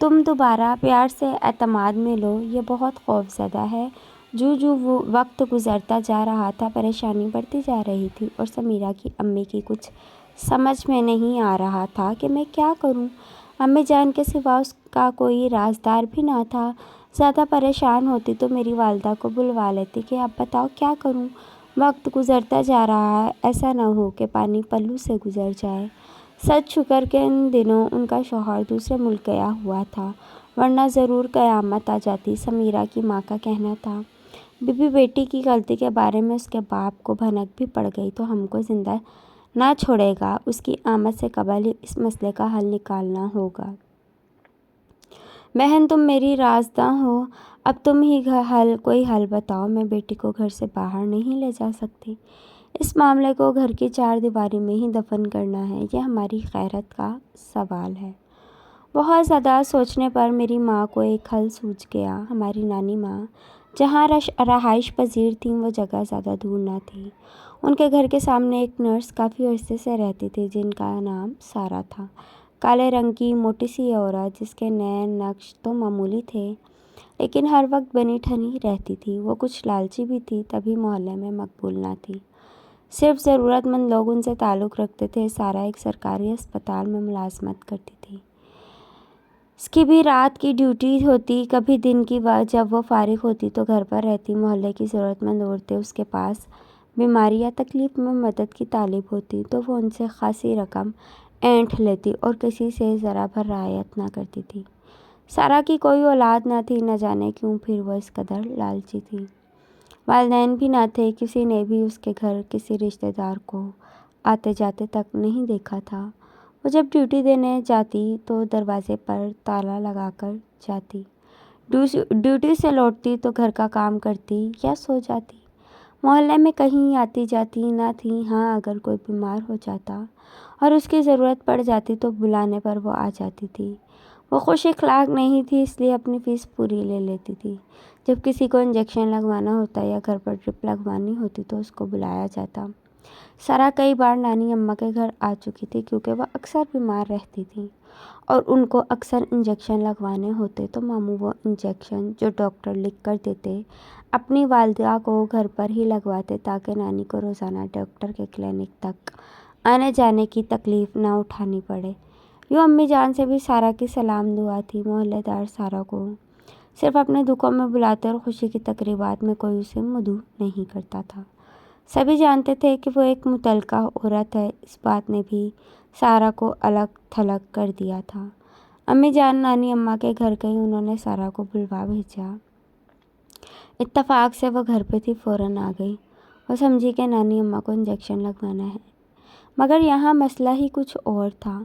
تم دوبارہ پیار سے اعتماد میں لو، یہ بہت خوف زدہ ہے۔ جو وہ وقت گزرتا جا رہا تھا، پریشانی بڑھتی جا رہی تھی اور سمیرا کی امی کی کچھ سمجھ میں نہیں آ رہا تھا کہ میں کیا کروں۔ امی جان کے سوا اس کا کوئی رازدار بھی نہ تھا۔ زیادہ پریشان ہوتی تو میری والدہ کو بلوا لیتی کہ اب بتاؤ کیا کروں۔ وقت گزرتا جا رہا ہے، ایسا نہ ہو کہ پانی پلو سے گزر جائے۔ سچ شکر کہ ان دنوں ان کا شوہر دوسرے ملک گیا ہوا تھا، ورنہ ضرور قیامت آ جاتی۔ سمیرا کی ماں کا کہنا تھا، بیٹی کی غلطی کے بارے میں اس کے باپ کو بھنک بھی پڑ گئی تو ہم کو زندہ نہ چھوڑے گا۔ اس کی آمد سے قبل ہی اس مسئلے کا حل نکالنا ہوگا۔ بہن تم میری رازداں ہو، اب تم ہی کوئی حل بتاؤ۔ میں بیٹی کو گھر سے باہر نہیں لے جا سکتی۔ اس معاملے کو گھر کی چار دیواری میں ہی دفن کرنا ہے، یہ ہماری خیرت کا سوال ہے۔ بہت زیادہ سوچنے پر میری ماں کو ایک حل سوجھ گیا۔ ہماری نانی ماں جہاں رہائش پذیر تھیں وہ جگہ زیادہ دور نہ تھی۔ ان کے گھر کے سامنے ایک نرس کافی عرصے سے رہتی تھی جن کا نام سارا تھا۔ کالے رنگ کی موٹی سی عورت جس کے نین نقش تو معمولی تھے لیکن ہر وقت بنی ٹھنی رہتی تھی۔ وہ کچھ لالچی بھی تھی، تبھی محلے میں مقبول نہ تھی۔ صرف ضرورت مند لوگ ان سے تعلق رکھتے تھے۔ سارا ایک سرکاری اسپتال میں ملازمت کرتی تھی۔ اس کی بھی رات کی ڈیوٹی ہوتی، کبھی دن کی جب وہ فارغ ہوتی تو گھر پر رہتی۔ محلے کی ضرورت مند عورتیں اس کے پاس بیماری یا تکلیف میں مدد کی طالب ہوتی تو وہ ان سے خاصی رقم اینٹھ لیتی اور کسی سے ذرا بھر رعایت نہ کرتی تھی۔ سارا کی کوئی اولاد نہ تھی، نہ جانے کیوں پھر وہ اس قدر لالچی تھی۔ والدین بھی نہ تھے، کسی نے بھی اس کے گھر کسی رشتہ دار کو آتے جاتے تک نہیں دیکھا تھا۔ وہ جب ڈیوٹی دینے جاتی تو دروازے پر تالا لگا کر جاتی۔ ڈیوٹی سے لوٹتی تو گھر کا کام کرتی یا سو جاتی۔ محلے میں کہیں آتی جاتی نہ تھی۔ ہاں اگر کوئی بیمار ہو جاتا اور اس کی ضرورت پڑ جاتی تو بلانے پر وہ آ جاتی تھی۔ وہ خوش اخلاق نہیں تھی، اس لیے اپنی فیس پوری لے لیتی تھی۔ جب کسی کو انجیکشن لگوانا ہوتا یا گھر پر ڈرپ لگوانی ہوتی تو اس کو بلایا جاتا۔ سارا کئی بار نانی اماں کے گھر آ چکی تھی کیونکہ وہ اکثر بیمار رہتی تھی اور ان کو اکثر انجیکشن لگوانے ہوتے تو ماموں وہ انجیکشن جو ڈاکٹر لکھ کر دیتے اپنی والدہ کو گھر پر ہی لگواتے تاکہ نانی کو روزانہ ڈاکٹر کے کلینک تک آنے جانے کی تکلیف نہ اٹھانی پڑے۔ یوں امی جان سے بھی سارا کی سلام دعا تھی۔ محلے دار سارا کو صرف اپنے دکھوں میں بلاتے اور خوشی کی تقریبات میں کوئی اسے مدعو نہیں کرتا تھا۔ سبھی جانتے تھے کہ وہ ایک متعلقہ عورت ہے۔ اس بات نے بھی سارا کو الگ تھلگ کر دیا تھا۔ امی جان نانی اماں کے گھر گئی، انہوں نے سارا کو بلوا بھیجا۔ اتفاق سے وہ گھر پہ تھی، فوراً آ گئی۔ وہ سمجھی کہ نانی اماں کو انجیکشن لگوانا ہے، مگر یہاں مسئلہ ہی کچھ اور تھا۔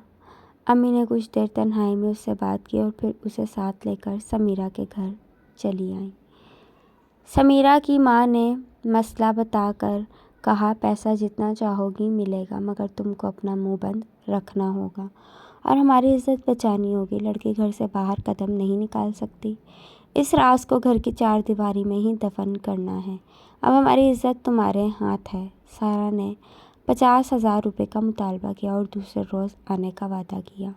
امی نے کچھ دیر تنہائی میں اس سے بات کی اور پھر اسے ساتھ لے کر سمیرا کے گھر چلی آئیں۔ سمیرا کی ماں نے مسئلہ بتا کر کہا، پیسہ جتنا چاہو گی ملے گا، مگر تم کو اپنا منہ بند رکھنا ہوگا اور ہماری عزت بچانی ہوگی۔ لڑکی گھر سے باہر قدم نہیں نکال سکتی۔ اس راز کو گھر کی چار دیواری میں ہی دفن کرنا ہے۔ اب ہماری عزت تمہارے ہاتھ ہے۔ سارا نے 50,000 روپے کا مطالبہ کیا اور دوسرے روز آنے کا وعدہ کیا۔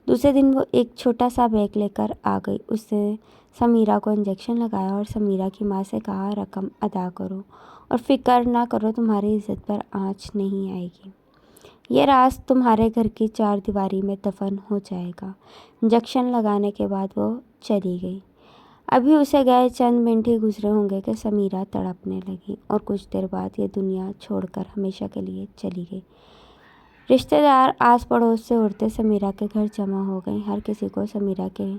دوسرے دن وہ ایک چھوٹا سا بیگ لے کر آ گئی۔ اس نے سمیرا کو انجیکشن لگایا اور سمیرا کی ماں سے کہا، رقم ادا کرو اور فکر نہ کرو، تمہاری عزت پر آنچ نہیں آئے گی۔ یہ راز تمہارے گھر کی چار دیواری میں دفن ہو جائے گا۔ انجیکشن لگانے کے بعد وہ چلی گئی۔ ابھی اسے گئے چند منٹ ہی گزرے ہوں گے کہ سمیرا تڑپنے لگی اور کچھ دیر بعد یہ دنیا چھوڑ کر ہمیشہ کے لیے چلی گئی۔ رشتہ دار آس پڑوس سے عورتیں سمیرا کے گھر جمع ہو گئیں۔ ہر کسی کو سمیرا کے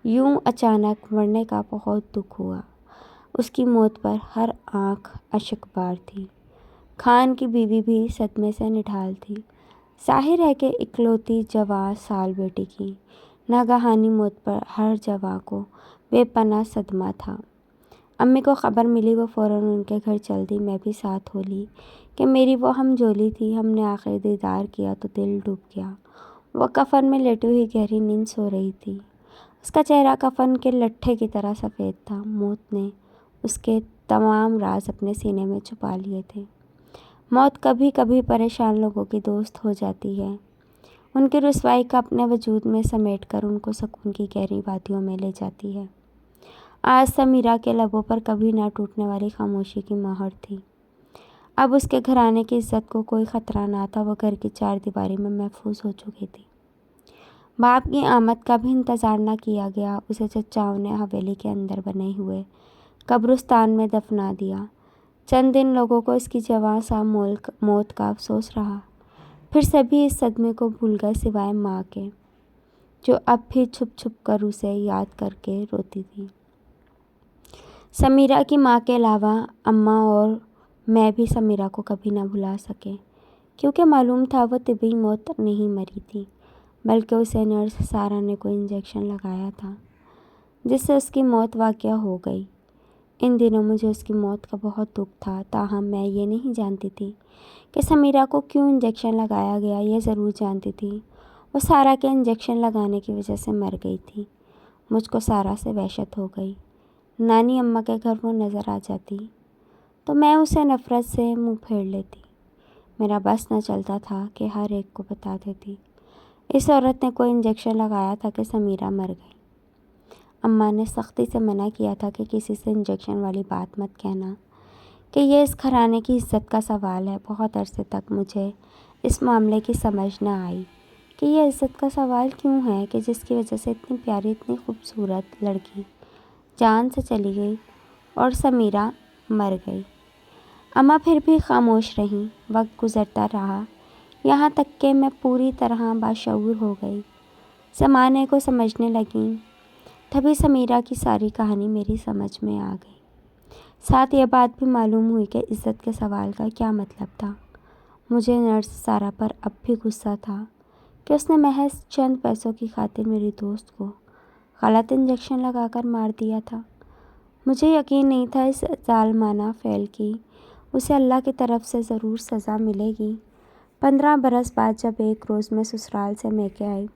یوں اچانک مرنے کا بہت دکھ ہوا۔ اس کی موت پر ہر آنکھ اشک بار تھی۔ خان کی بیوی بھی صدمے سے نڈھال تھی۔ ظاہر ہے کہ اکلوتی جواں سال بیٹی کی ناگہانی موت پر ہر جواں کو بے پناہ صدمہ تھا۔ امی کو خبر ملی، وہ فوراً ان کے گھر چل دی۔ میں بھی ساتھ ہو لی کہ میری وہ ہم جولی تھی۔ ہم نے آخری دیدار کیا تو دل ڈوب گیا۔ وہ کفن میں لیٹی ہوئی گہری نیند سو رہی تھی۔ اس کا چہرہ کفن کے لٹھے کی طرح سفید تھا۔ موت نے اس کے تمام راز اپنے سینے میں چھپا لیے تھے۔ موت کبھی کبھی پریشان لوگوں کی دوست ہو جاتی ہے۔ ان کی رسوائی کا اپنے وجود میں سمیٹ کر ان کو سکون کی گہری وادیوں میں لے جاتی ہے۔ آج سمیرا کے لبوں پر کبھی نہ ٹوٹنے والی خاموشی کی مہر تھی۔ اب اس کے گھرانے کی عزت کو کوئی خطرہ نہ تھا، وہ گھر کی چار دیواری میں محفوظ ہو چکی تھی۔ باپ کی آمد کا بھی انتظار نہ کیا گیا، اسے چچاؤں نے حویلی کے اندر بنے ہوئے قبرستان میں دفنا دیا۔ چند دن لوگوں کو اس کی جواں سا موت کا افسوس رہا، پھر سبھی اس صدمے کو بھول گئے سوائے ماں کے، جو اب بھی چھپ چھپ کر اسے یاد کر کے روتی تھی۔ سمیرا کی ماں کے علاوہ اماں اور میں بھی سمیرا کو کبھی نہ بھلا سکے، کیونکہ معلوم تھا وہ طبی موت نہیں مری تھی، بلکہ اسے نرس سارا نے کوئی انجیکشن لگایا تھا، جس سے اس کی موت واقع ہو گئی۔ ان دنوں مجھے اس کی موت کا بہت دکھ تھا، تاہم میں یہ نہیں جانتی تھی کہ سمیرا کو کیوں انجیکشن لگایا گیا۔ یہ ضرور جانتی تھی وہ سارا کے انجیکشن لگانے کی وجہ سے مر گئی تھی۔ مجھ کو سارا سے وحشت ہو گئی۔ نانی اماں کے گھر وہ نظر آ جاتی تو میں اسے نفرت سے منہ پھیر لیتی۔ میرا بس نہ چلتا تھا کہ ہر ایک کو بتا دیتی اس عورت نے کوئی انجیکشن لگایا تھا کہ سمیرا مر گئی۔ اماں نے سختی سے منع کیا تھا کہ کسی سے انجیکشن والی بات مت کہنا، کہ یہ اس گھرانے کی عزت کا سوال ہے۔ بہت عرصے تک مجھے اس معاملے کی سمجھ نہ آئی کہ یہ عزت کا سوال کیوں ہے کہ جس کی وجہ سے اتنی پیاری، اتنی خوبصورت لڑکی جان سے چلی گئی اور سمیرا مر گئی۔ اماں پھر بھی خاموش رہیں۔ وقت گزرتا رہا، یہاں تک کہ میں پوری طرح باشعور ہو گئی، زمانے کو سمجھنے لگی۔ تبھی سمیرا کی ساری کہانی میری سمجھ میں آ گئی۔ ساتھ یہ بات بھی معلوم ہوئی کہ عزت کے سوال کا کیا مطلب تھا۔ مجھے نرس سارا پر اب بھی غصہ تھا کہ اس نے محض چند پیسوں کی خاطر میری دوست کو غلط انجیکشن لگا کر مار دیا تھا۔ مجھے یقین نہیں تھا اس ظالمانہ فعل کی اسے اللہ کی طرف سے ضرور سزا ملے گی۔ 15 برس بعد جب ایک روز میں سسرال سے میکے آئی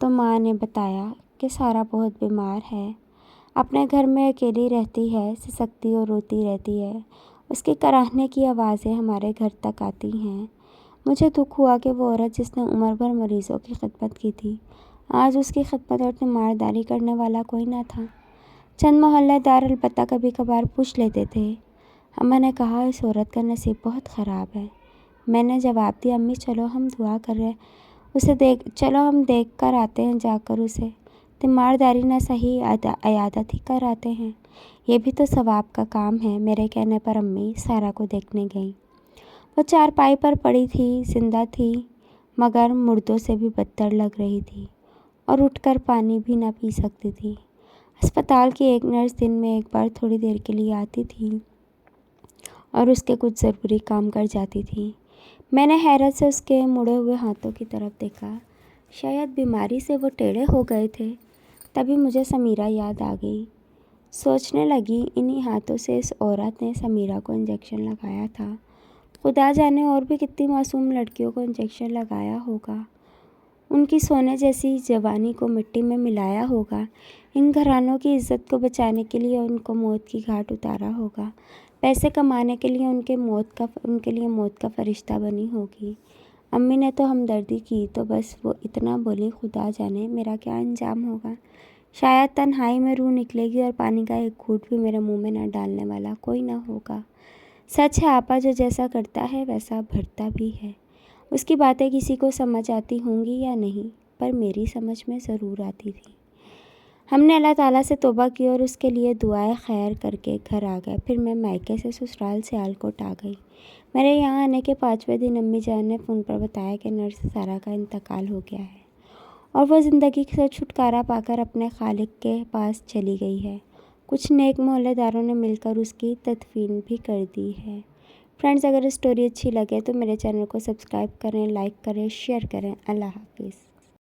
تو ماں نے بتایا کہ سارا بہت بیمار ہے، اپنے گھر میں اکیلی رہتی ہے، سسکتی اور روتی رہتی ہے، اس کے کراہنے کی آوازیں ہمارے گھر تک آتی ہیں۔ مجھے دکھ ہوا کہ وہ عورت جس نے عمر بھر مریضوں کی خدمت کی تھی، آج اس کی خدمت اور تیمارداری کرنے والا کوئی نہ تھا۔ چند محلہ دار البتہ کبھی کبھار پوچھ لیتے تھے۔ اماں نے کہا اس عورت کا نصیب بہت خراب ہے۔ میں نے جواب دیا امی چلو ہم دعا کر رہے چلو ہم دیکھ کر آتے ہیں، جا کر اسے تیمارداری نہ صحیح عیادت ہی کر آتے ہیں، یہ بھی تو ثواب کا کام ہے۔ میرے کہنے پر امی سارا کو دیکھنے گئیں۔ وہ چارپائی پر پڑی تھی، زندہ تھی مگر مردوں سے بھی بدتر لگ رہی تھی اور اٹھ کر پانی بھی نہ پی سکتی تھی۔ اسپتال کی ایک نرس دن میں ایک بار تھوڑی دیر کے لیے آتی تھی اور اس کے کچھ ضروری کام کر جاتی تھی۔ میں نے حیرت سے اس کے مڑے ہوئے ہاتھوں کی طرف دیکھا، شاید بیماری سے وہ ٹیڑھے ہو گئے تھے۔ تبھی مجھے سمیرا یاد آ گئی۔ سوچنے لگی انہی ہاتھوں سے اس عورت نے سمیرا کو انجیکشن لگایا تھا۔ خدا جانے اور بھی کتنی معصوم لڑکیوں کو انجیکشن لگایا ہوگا، ان کی سونے جیسی جوانی کو مٹی میں ملایا ہوگا، ان گھرانوں کی عزت کو بچانے کے لیے ان کو موت کی گھاٹ اتارا ہوگا، پیسے کمانے کے لیے ان کے لیے موت کا فرشتہ بنی ہوگی۔ امی نے تو ہمدردی کی تو بس وہ اتنا بولی خدا جانے میرا کیا انجام ہوگا۔ شاید تنہائی میں روح نکلے گی اور پانی کا ایک گھونٹ بھی میرے منہ میں نہ ڈالنے والا کوئی نہ ہوگا۔ سچ ہے آپا جو جیسا کرتا ہے ویسا بھرتا بھی ہے۔ اس کی باتیں کسی کو سمجھ آتی ہوں گی یا نہیں، پر میری سمجھ میں ضرور آتی تھی۔ ہم نے اللہ تعالیٰ سے توبہ کی اور اس کے لیے دعائے خیر کر کے گھر آ گئے۔ پھر میں مائکے سے سسرال سیالکوٹ آ گئی۔ میرے یہاں آنے کے 5ویں دن امی جان نے فون پر بتایا کہ نرس سارا کا انتقال ہو گیا ہے اور وہ زندگی سے چھٹکارا پا کر اپنے خالق کے پاس چلی گئی ہے۔ کچھ نیک محلے داروں نے مل کر اس کی تدفین بھی کر دی ہے۔ فرینڈز اگر اسٹوری اچھی لگے تو میرے چینل کو سبسکرائب کریں، لائک کریں، شیئر کریں۔ اللہ حافظ۔